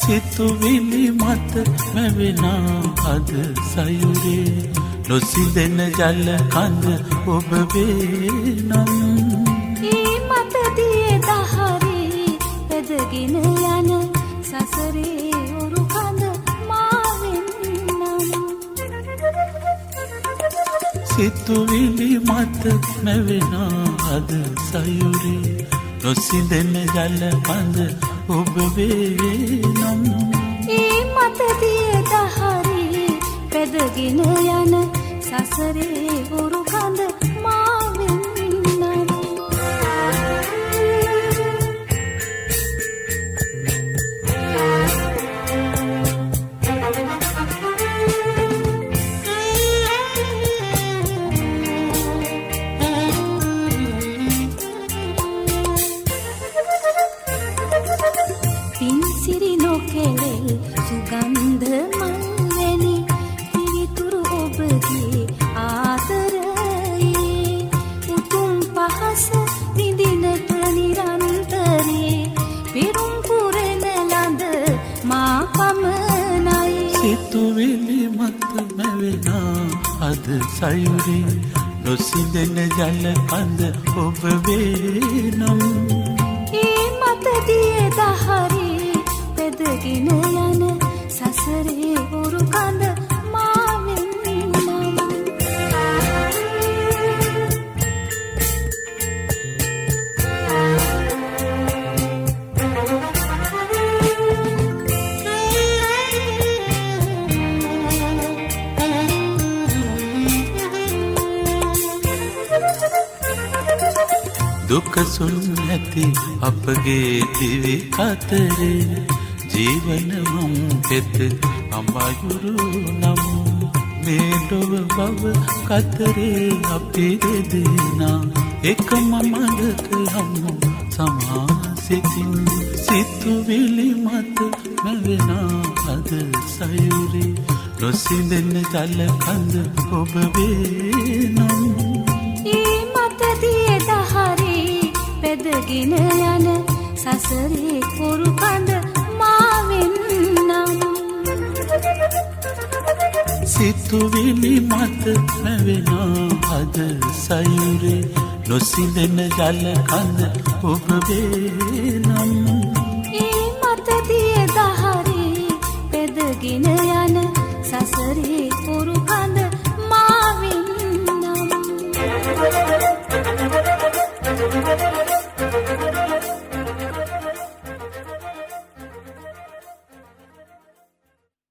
සිතුවිලි මත මැවෙනා අද සයුරේ නොසිඳෙන ජල කඳ ඔබ වේනම් ඒ මත දිය දහරේ පැදගෙන යන සසරේ උරු කඳ මා වෙන්නම් සිතුවිලි මත මැවෙනා අද සයුරේ නොසිඳෙන ජල කඳ ඔබ වේනම් ඒ මත දිය දහරේ පැදගෙන යන සසරේ උරු කඳ මා වෙන්නම් පින්සිරි නොකෙලෙල් සුගන්ධ මල්වැනි පිවිතුරු ඔබගේ ආදරයේ උතුම් පහස විඳිනට නිරන්තරේ පිරුම් පුරන ලඳ මා පමණයි සිතුවිලි මත මැවෙනා අද සයුරේ නොසිඳෙන ජල කඳ ඔබ වේනම් ඒ මත දිය දහරේ පැදගෙන යන සසරේ උරු කඳ මා වෙන්නම් දුක සුන් නැති අපගේ දිවි කතරේ ජීවන මම් පෙත අඹයුරු නම් මේ ලොව බව කතරේ අපි දෙදෙනා එකම මඟක යමු සමාසිතින් සිතුවිලි මත මැවෙනා අද සයුරේ නොසිඳෙන ජල කඳ ඔබ වේනම් ඒ මත දිය දහරේ පැදගෙන යන සසරේ උරු කඳ මා වෙන්නම් සිතුවිලි මත මැවෙනා අද සයුරේ නොසිඳෙන ජල කඳ ඔබ වේනම් ඒ මත දිය දහරේ පැදගෙන යන සසරේ උරු